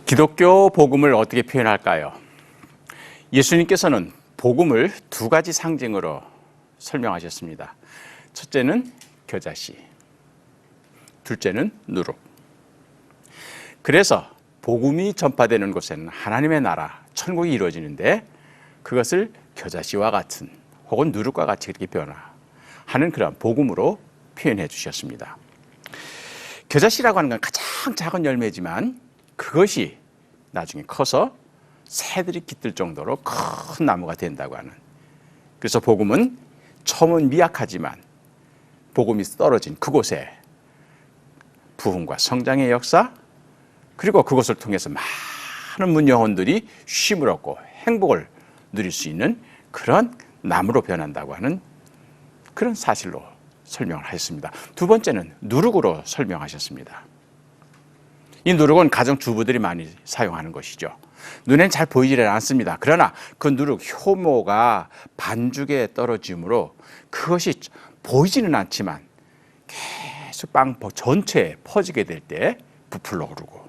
기독교 복음을 어떻게 표현할까요? 예수님께서는 복음을 두 가지 상징으로 설명하셨습니다. 첫째는 겨자씨, 둘째는 누룩. 그래서 복음이 전파되는 곳에는 하나님의 나라, 천국이 이루어지는데 그것을 겨자씨와 같은 혹은 누룩과 같이 그렇게 변화하는 그런 복음으로 표현해 주셨습니다. 겨자씨라고 하는 건 가장 작은 열매지만 그것이 나중에 커서 새들이 깃들 정도로 큰 나무가 된다고 하는. 그래서 복음은 처음은 미약하지만 복음이 떨어진 그곳에 부흥과 성장의 역사, 그리고 그것을 통해서 많은 문영혼들이 쉼을 얻고 행복을 누릴 수 있는 그런 나무로 변한다고 하는 그런 사실로 설명을 하셨습니다. 두 번째는 누룩으로 설명하셨습니다. 이 누룩은 가정주부들이 많이 사용하는 것이죠. 눈엔 잘 보이지는 않습니다. 그러나 그 누룩 효모가 반죽에 떨어짐으로 그것이 보이지는 않지만 계속 빵 전체에 퍼지게 될 때 부풀어 오르고,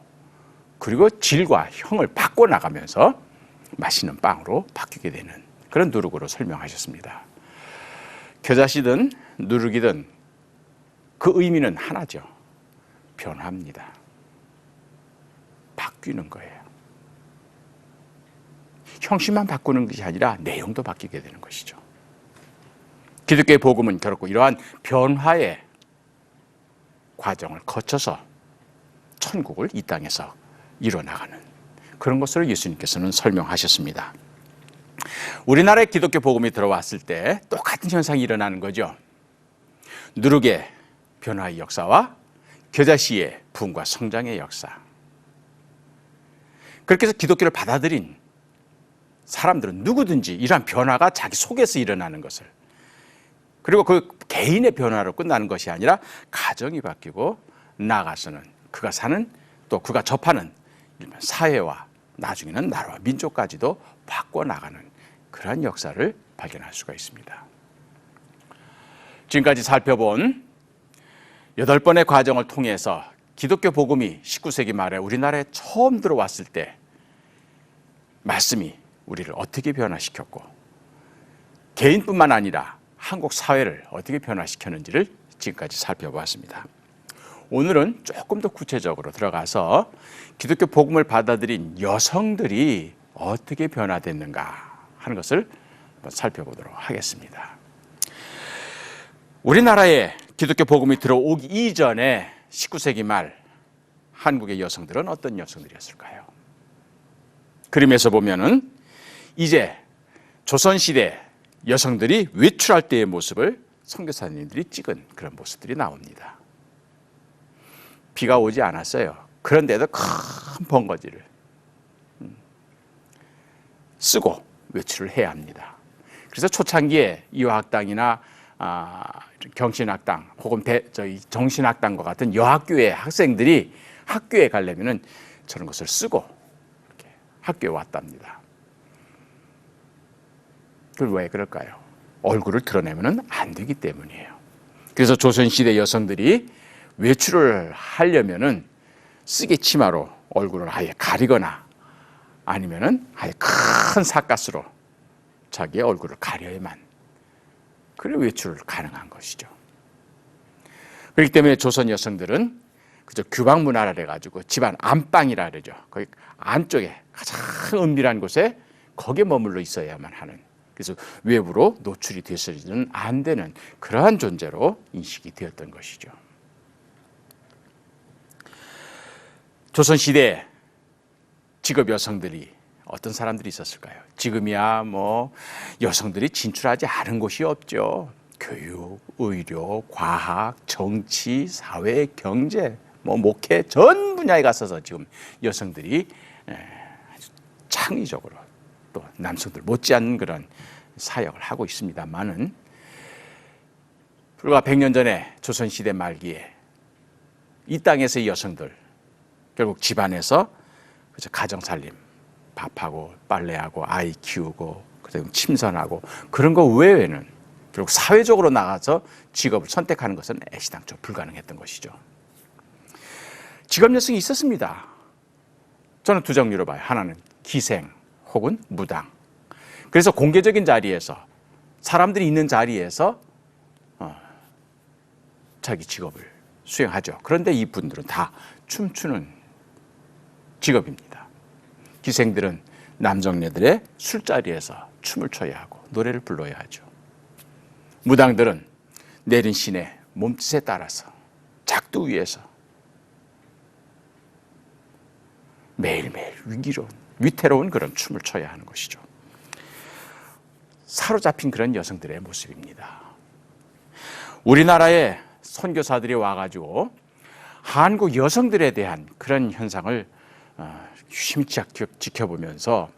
그리고 질과 형을 바꿔나가면서 맛있는 빵으로 바뀌게 되는 그런 누룩으로 설명하셨습니다. 겨자씨든 누룩이든 그 의미는 하나죠. 변화합니다. 바뀌는 거예요. 형식만 바꾸는 것이 아니라 내용도 바뀌게 되는 것이죠. 기독교의 복음은 결코 이러한 변화의 과정을 거쳐서 천국을 이 땅에서 이뤄나가는 그런 것으로 예수님께서는 설명하셨습니다. 우리나라에 기독교 복음이 들어왔을 때 똑같은 현상이 일어나는 거죠. 누룩의 변화의 역사와 겨자씨의 부흥과 성장의 역사. 그렇게 해서 기독교를 받아들인 사람들은 누구든지 이러한 변화가 자기 속에서 일어나는 것을, 그리고 그 개인의 변화로 끝나는 것이 아니라 가정이 바뀌고 나아가서는 그가 사는, 또 그가 접하는 사회와 나중에는 나라와 민족까지도 바꿔나가는 그러한 역사를 발견할 수가 있습니다. 지금까지 살펴본 8번의 과정을 통해서 기독교 복음이 19세기 말에 우리나라에 처음 들어왔을 때 말씀이 우리를 어떻게 변화시켰고, 개인뿐만 아니라 한국 사회를 어떻게 변화시켰는지를 지금까지 살펴보았습니다. 오늘은 조금 더 구체적으로 들어가서 기독교 복음을 받아들인 여성들이 어떻게 변화됐는가 하는 것을 한번 살펴보도록 하겠습니다. 우리나라에 기독교 복음이 들어오기 이전에 19세기 말 한국의 여성들은 어떤 여성들이었을까요? 그림에서 보면은 이제 조선시대 여성들이 외출할 때의 모습을 선교사님들이 찍은 그런 모습들이 나옵니다. 비가 오지 않았어요. 그런데도 큰 번거지를 쓰고 외출을 해야 합니다. 그래서 초창기에 이화학당이나 경신학당 혹은 정신학당과 같은 여학교의 학생들이 학교에 가려면은 저런 것을 쓰고 이렇게 학교에 왔답니다. 그걸 왜 그럴까요? 얼굴을 드러내면 안 되기 때문이에요. 그래서 조선시대 여성들이 외출을 하려면은 쓰개 치마로 얼굴을 아예 가리거나 아니면은 아예 큰 삿갓으로 자기의 얼굴을 가려야만 그래 외출을 가능한 것이죠. 그렇기 때문에 조선 여성들은 그저 규방 문화라 해가지고 집안 안방이라 그러죠. 거기 안쪽에 가장 은밀한 곳에 거기에 머물러 있어야만 하는, 그래서 외부로 노출이 되서는 안 되는 그러한 존재로 인식이 되었던 것이죠. 조선시대 직업 여성들이 어떤 사람들이 있었을까요? 지금이야 뭐 여성들이 진출하지 않은 곳이 없죠. 교육, 의료, 과학, 정치, 사회, 경제, 목회 전 분야에 가서서 지금 여성들이 아주 창의적으로 또 남성들 못지않은 그런 사역을 하고 있습니다만은, 불과 100년 전에 조선시대 말기에 이 땅에서의 여성들 결국 집안에서 가정살림, 밥하고 빨래하고 아이 키우고 그다음에 침선하고 그런 거 외에는 결국 사회적으로 나가서 직업을 선택하는 것은 애시당초 불가능했던 것이죠. 직업 여성이 있었습니다. 저는 두 종류로 봐요. 하나는 기생 혹은 무당. 그래서 공개적인 자리에서 사람들이 있는 자리에서 자기 직업을 수행하죠. 그런데 이분들은 다 춤추는 직업입니다. 기생들은 남성녀들의 술자리에서 춤을 춰야 하고 노래를 불러야 하죠. 무당들은 내린 신의 몸짓에 따라서 작두 위에서 매일매일 위태로운 그런 춤을 춰야 하는 것이죠. 사로잡힌 그런 여성들의 모습입니다. 우리나라에 선교사들이 와가지고 한국 여성들에 대한 그런 현상을 유심히 지켜보면서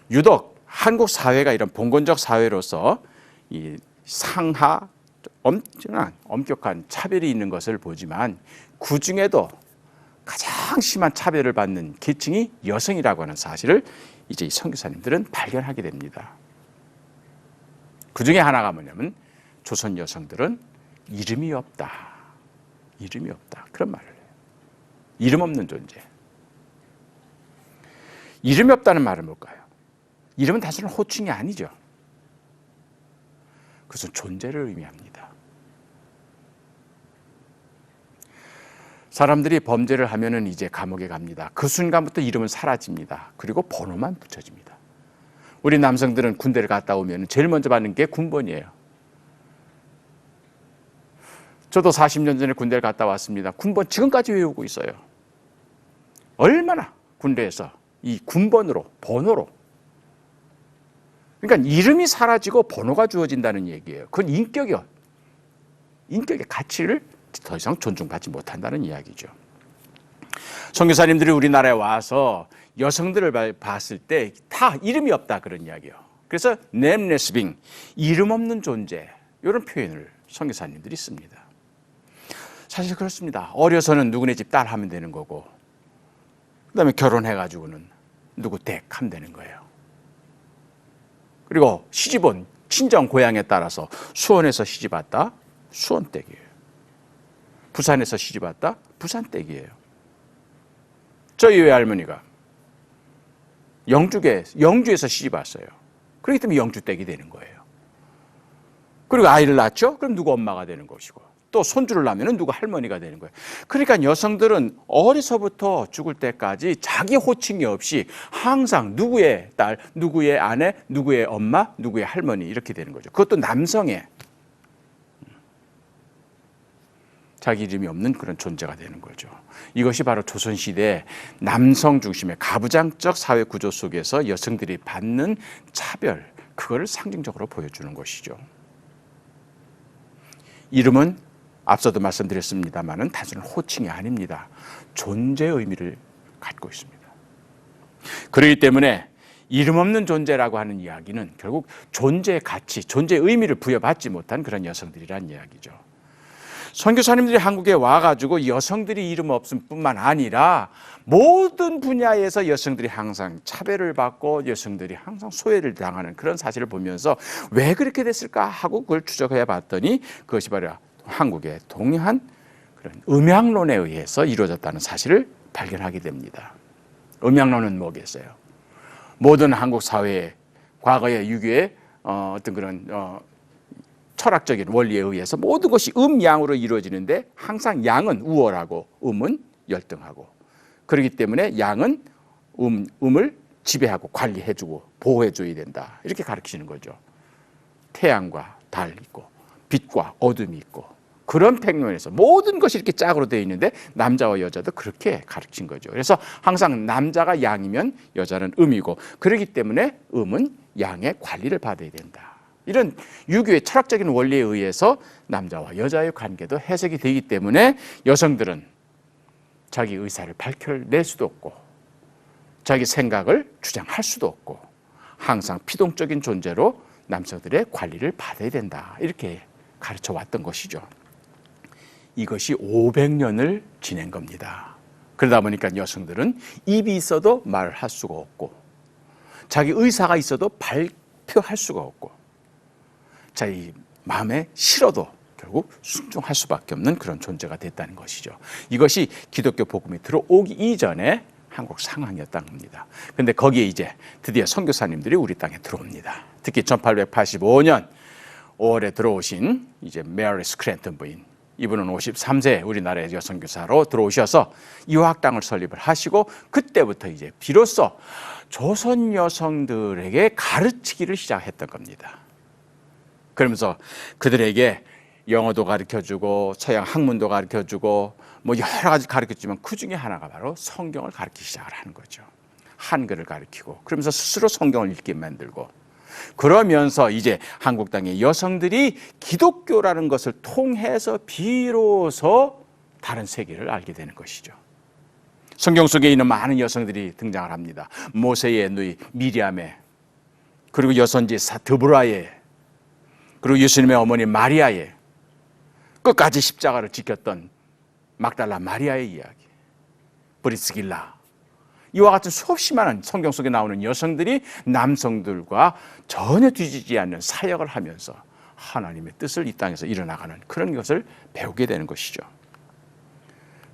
유독 한국 사회가 이런 봉건적 사회로서 이 상하 엄격한 차별이 있는 것을 보지만 그 중에도 가장 심한 차별을 받는 계층이 여성이라고 하는 사실을 이제 이 선교사님들은 발견하게 됩니다. 그 중에 하나가 뭐냐면 조선 여성들은 이름이 없다. 이름이 없다. 그런 말을 해요. 이름 없는 존재. 이름이 없다는 말은 뭘까요? 이름은 단순한 호칭이 아니죠. 그것은 존재를 의미합니다. 사람들이 범죄를 하면은 이제 감옥에 갑니다. 그 순간부터 이름은 사라집니다. 그리고 번호만 붙여집니다. 우리 남성들은 군대를 갔다 오면 제일 먼저 받는 게 군번이에요. 저도 40년 전에 군대를 갔다 왔습니다. 군번 지금까지 외우고 있어요. 얼마나 군대에서 이 군번으로, 번호로. 그러니까 이름이 사라지고 번호가 주어진다는 얘기예요. 그건 인격의 가치를 더 이상 존중받지 못한다는 이야기죠. 선교사님들이 우리나라에 와서 여성들을 봤을 때 다 이름이 없다 그런 이야기예요. 그래서 넴레스빙, 이름 없는 존재, 이런 표현을 선교사님들이 씁니다. 사실 그렇습니다. 어려서는 누구네 집 딸 하면 되는 거고, 그다음에 결혼해가지고는 누구 댁 하면 되는 거예요. 그리고 시집은 친정 고향에 따라서 수원에서 시집 왔다, 수원 댁이에요. 부산에서 시집 왔다, 부산 댁이에요. 저희 외할머니가 영주에서 시집 왔어요. 그렇기 때문에 영주 댁이 되는 거예요. 그리고 아이를 낳죠? 그럼 누구 엄마가 되는 것이고, 또 손주를 낳으면 누구 할머니가 되는 거예요. 그러니까 여성들은 어려서부터 죽을 때까지 자기 호칭이 없이 항상 누구의 딸, 누구의 아내, 누구의 엄마, 누구의 할머니 이렇게 되는 거죠. 그것도 남성의 자기 이름이 없는 그런 존재가 되는 거죠. 이것이 바로 조선시대 남성 중심의 가부장적 사회 구조 속에서 여성들이 받는 차별, 그거를 상징적으로 보여주는 것이죠. 이름은 앞서도 말씀드렸습니다마는 단순한 호칭이 아닙니다. 존재의 의미를 갖고 있습니다. 그렇기 때문에 이름 없는 존재라고 하는 이야기는 결국 존재의 가치, 존재의 의미를 부여받지 못한 그런 여성들이란 이야기죠. 선교사님들이 한국에 와가지고 여성들이 이름 없음 뿐만 아니라 모든 분야에서 여성들이 항상 차별을 받고 여성들이 항상 소외를 당하는 그런 사실을 보면서 왜 그렇게 됐을까 하고 그걸 추적해 봤더니 그것이 바로 한국의 동일한 그런 음양론에 의해서 이루어졌다는 사실을 발견하게 됩니다. 음양론은 뭐겠어요? 모든 한국 사회의 과거의 유교의 어떤 그런 철학적인 원리에 의해서 모든 것이 음양으로 이루어지는데 항상 양은 우월하고 음은 열등하고, 그렇기 때문에 양은 음을 지배하고 관리해주고 보호해줘야 된다, 이렇게 가르치는 거죠. 태양과 달 있고 빛과 어둠이 있고, 그런 평면에서 모든 것이 이렇게 짝으로 되어 있는데 남자와 여자도 그렇게 가르친 거죠. 그래서 항상 남자가 양이면 여자는 음이고, 그렇기 때문에 음은 양의 관리를 받아야 된다. 이런 유교의 철학적인 원리에 의해서 남자와 여자의 관계도 해석이 되기 때문에 여성들은 자기 의사를 밝혀낼 수도 없고 자기 생각을 주장할 수도 없고 항상 피동적인 존재로 남성들의 관리를 받아야 된다, 이렇게 가르쳐 왔던 것이죠. 이것이 500년을 지낸 겁니다. 그러다 보니까 여성들은 입이 있어도 말을 할 수가 없고 자기 의사가 있어도 발표할 수가 없고 자기 마음에 싫어도 결국 순종할 수밖에 없는 그런 존재가 됐다는 것이죠. 이것이 기독교 복음이 들어오기 이전에 한국 상황이었던 겁니다. 근데 거기에 이제 드디어 선교사님들이 우리 땅에 들어옵니다. 특히 1885년 5월에 들어오신 이제 메리 스크랜턴 부인, 이분은 53세 우리나라의 여선교사로 들어오셔서 유학당을 설립을 하시고, 그때부터 이제 비로소 조선 여성들에게 가르치기를 시작했던 겁니다. 그러면서 그들에게 영어도 가르쳐주고 서양 학문도 가르쳐주고 뭐 여러 가지 가르쳤지만 그 중에 하나가 바로 성경을 가르치기 시작을 하는 거죠. 한글을 가르치고, 그러면서 스스로 성경을 읽게 만들고, 그러면서 이제 한국 땅의 여성들이 기독교라는 것을 통해서 비로소 다른 세계를 알게 되는 것이죠. 성경 속에 있는 많은 여성들이 등장을 합니다. 모세의 누이 미리암의, 그리고 여선지사 드보라의, 그리고 예수님의 어머니 마리아의, 끝까지 십자가를 지켰던 막달라 마리아의 이야기, 브리스길라, 이와 같은 수없이 많은 성경 속에 나오는 여성들이 남성들과 전혀 뒤지지 않는 사역을 하면서 하나님의 뜻을 이 땅에서 이뤄나가는 그런 것을 배우게 되는 것이죠.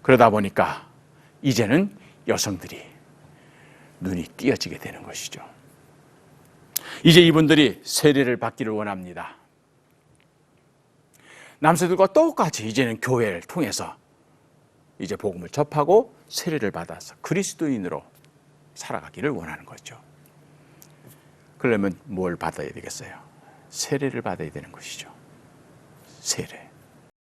그러다 보니까 이제는 여성들이 눈이 띄어지게 되는 것이죠. 이제 이분들이 세례를 받기를 원합니다. 남성들과 똑같이 이제는 교회를 통해서 이제 복음을 접하고 세례를 받아서 그리스도인으로 살아가기를 원하는 거죠. 그러려면 뭘 받아야 되겠어요? 세례를 받아야 되는 것이죠. 세례.